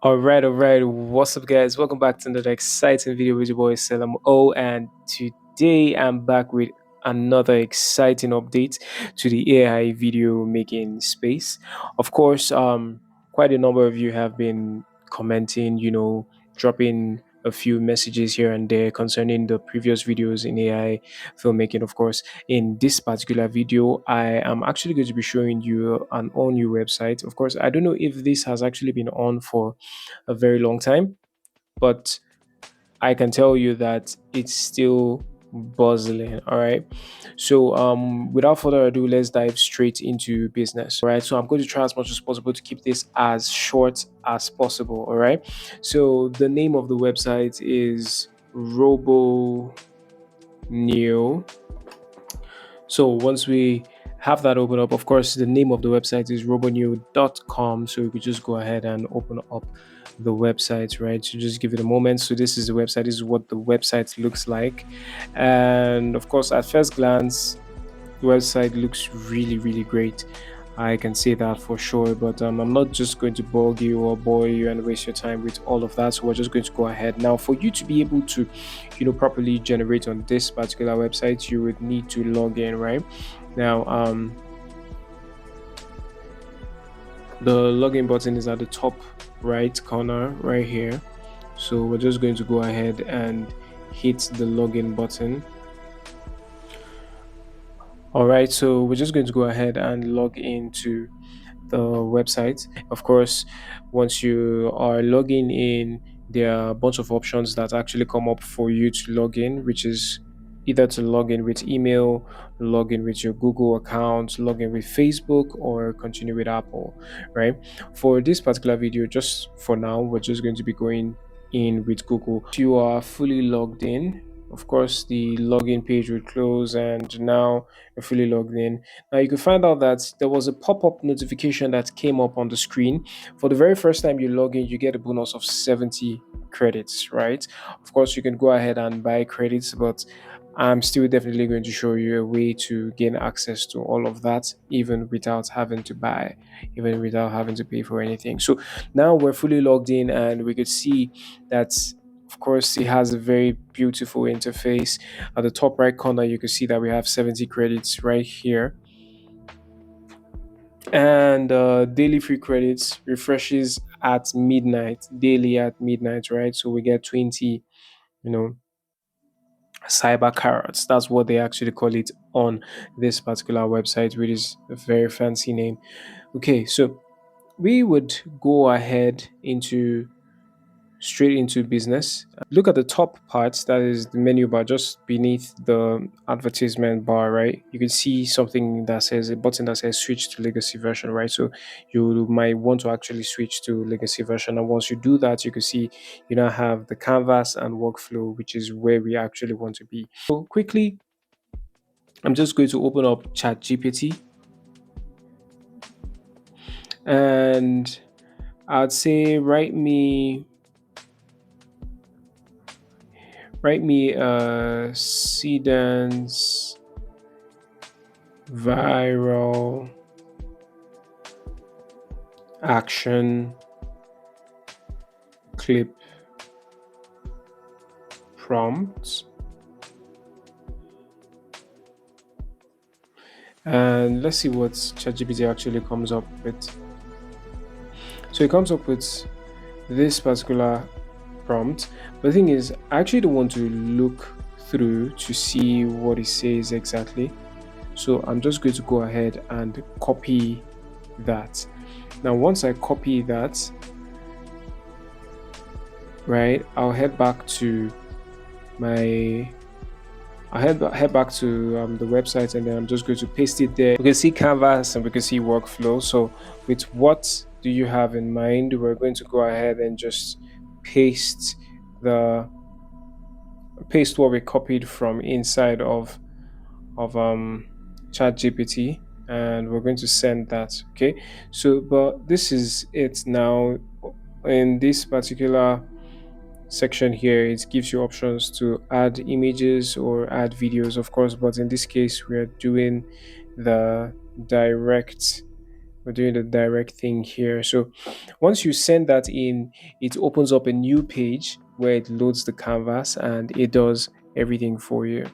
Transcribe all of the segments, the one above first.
All right. What's up, guys? Welcome back to another exciting video with your boy Selam O. And today I'm back with another exciting update to the AI video making space. Of course, quite a number of you have been commenting, dropping a few messages here and there concerning the previous videos in AI filmmaking. Of course, in this particular video, I am actually going to be showing you an all new website. Of course, I don't know if this has actually been on for a very long time, but I can tell you that it's still buzzing. All right. So, without further ado, let's dive straight into business. All right. So, I'm going to try as much as possible to keep this as short as possible. All right. So, the name of the website is Roboneo. So once we have that open up, of course, the name of the website is roboneo.com. So we could just go ahead and open up the website, right? So just give it a moment. So this is the website. This is what the website looks like. And of course, at first glance, the website looks really, really great. I can say that for sure, but I'm not just going to bug you or bore you and waste your time with all of that. So we're just going to go ahead now. For you to be able to, properly generate on this particular website, you would need to log in, right? Now, the login button is at the top right corner right here. So we're just going to go ahead and hit the login button. All right, so we're just going to go ahead and log into the website. Of course, once you are logging in, there are a bunch of options that actually come up for you to log in, which is either to log in with email, log in with your Google account, log in with Facebook, or continue with Apple, right? For this particular video, just for now, we're just going to be going in with Google. You are fully logged in. Of course, the login page will close, and now you're fully logged in. Now you can find out that there was a pop-up notification that came up on the screen. For the very first time you log in, you get a bonus of 70 credits, right? Of course, you can go ahead and buy credits, but I'm still definitely going to show you a way to gain access to all of that, even without having to buy, even without having to pay for anything. So now we're fully logged in, and we could see that, of course, it has a very beautiful interface. At the top right corner, you can see that we have 70 credits right here. And daily free credits refreshes at midnight, daily at midnight, right? So we get 20, you know, cyber carrots. That's what they actually call it on this particular website, which is a very fancy name. Okay, so we would go ahead into straight into business. Look at the top part, that is the menu bar just beneath the advertisement bar, right? You can see something that says a button that says switch to legacy version, right? So you might want to actually switch to legacy version. And once you do that, you can see you now have the canvas and workflow, which is where we actually want to be. So quickly, I'm just going to open up ChatGPT, and I'd say write me a Sedans viral action clip prompt, and let's see what ChatGPT actually comes up with. So it comes up with this particular prompt, but the thing is, I actually don't want to look through to see what it says exactly. So I'm just going to go ahead and copy that. Now, once I copy that, right, I'll head back to my head back to the website, and then I'm just going to paste it there. We can see canvas and we can see workflow. So with what do you have in mind, we're going to go ahead and just paste what we copied from inside of chat gpt, and we're going to send that. Okay, so but this is it now. In this particular section here, it gives you options to add images or add videos, of course, but in this case we are doing the direct We're doing the direct thing here. So once you send that in, it opens up a new page where it loads the canvas and it does everything for you.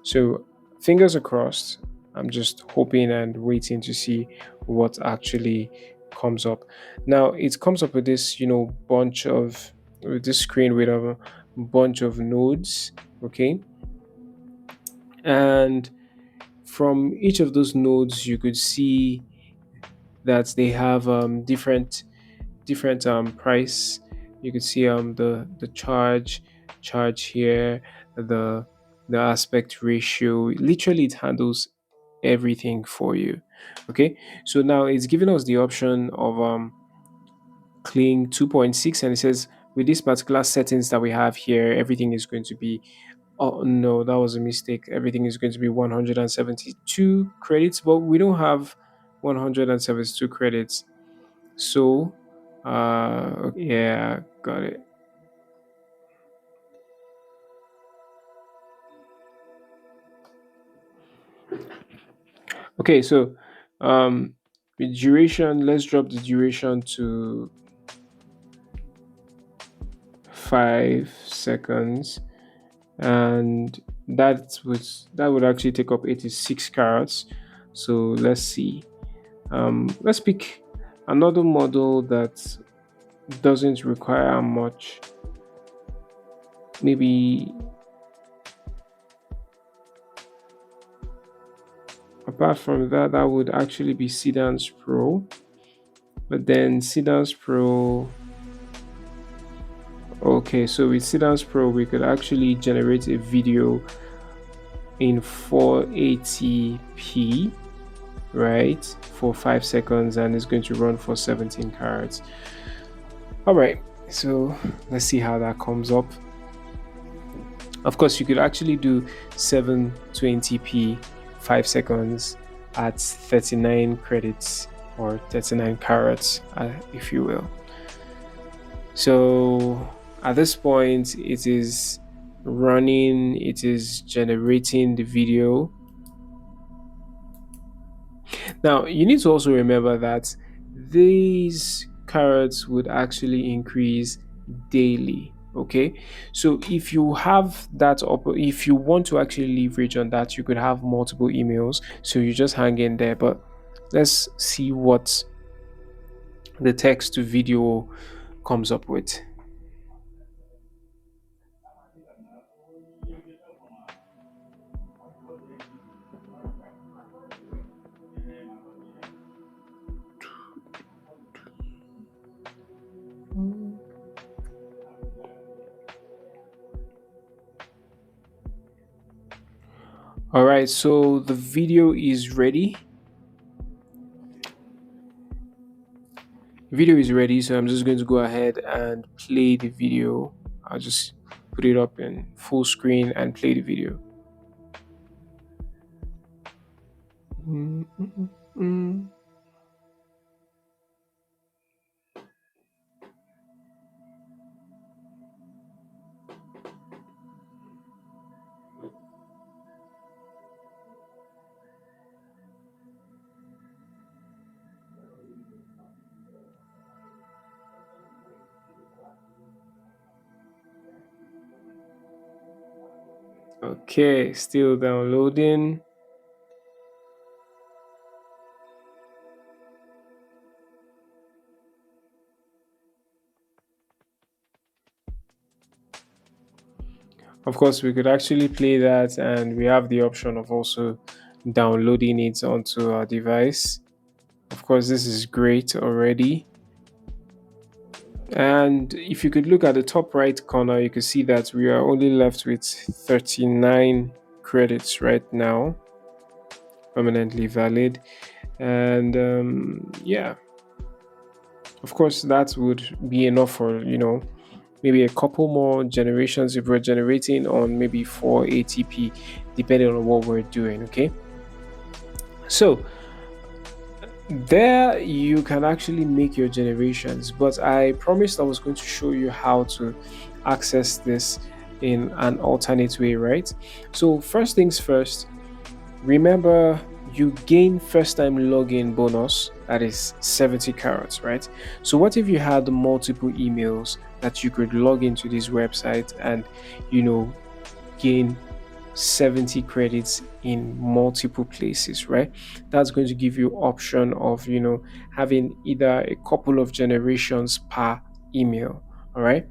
So fingers are crossed. I'm just hoping and waiting to see what actually comes up. Now it comes up with this, bunch of with this screen with a bunch of nodes. Okay. And from each of those nodes, you could see that they have different price. You could see the charge here, the the aspect ratio. Literally, it handles everything for you. Okay, so now it's giving us the option of clean 2.6, and it says with these particular settings that we have here, everything is going to be. Oh no, that was a mistake. Everything is going to be 172 credits, but we don't have 172 credits. So, yeah, got it. Okay, so, with duration, let's drop the duration to 5 seconds, and that would actually take up 86 carats. So let's see. Let's pick another model that doesn't require much. Maybe apart from that, that would actually be Sedans Pro. But then Sedans Pro, okay, so with Sedans Pro, we could actually generate a video in 480p, right, for 5 seconds, and it's going to run for 17 carats. All right, so let's see how that comes up. Of course, you could actually do 720p 5 seconds at 39 credits or 39 carats, if you will. So at this point, it is running, it is generating the video. Now, you need to also remember that these carrots would actually increase daily. Okay, so if you have that up, if you want to actually leverage on that, you could have multiple emails. So you just hang in there. But let's see what the text to video comes up with. All right, so the video is ready. Video is ready, so I'm just going to go ahead and play the video. I'll just put it up in full screen and play the video. Mm, mm, mm, mm. Okay, still downloading. Of course, we could actually play that, and we have the option of also downloading it onto our device. Of course, this is great already. And if you could look at the top right corner, you can see that we are only left with 39 credits right now, permanently valid. And yeah, of course, that would be enough for, maybe a couple more generations if we're generating on maybe 480p, depending on what we're doing. Okay. So there you can actually make your generations, but I promised I was going to show you how to access this in an alternate way, right? So first things first, remember you gain first time login bonus that is 70 carats, right? So what if you had multiple emails that you could log into this website and you know gain 70 credits in multiple places, right? That's going to give you option of having either a couple of generations per email. All right.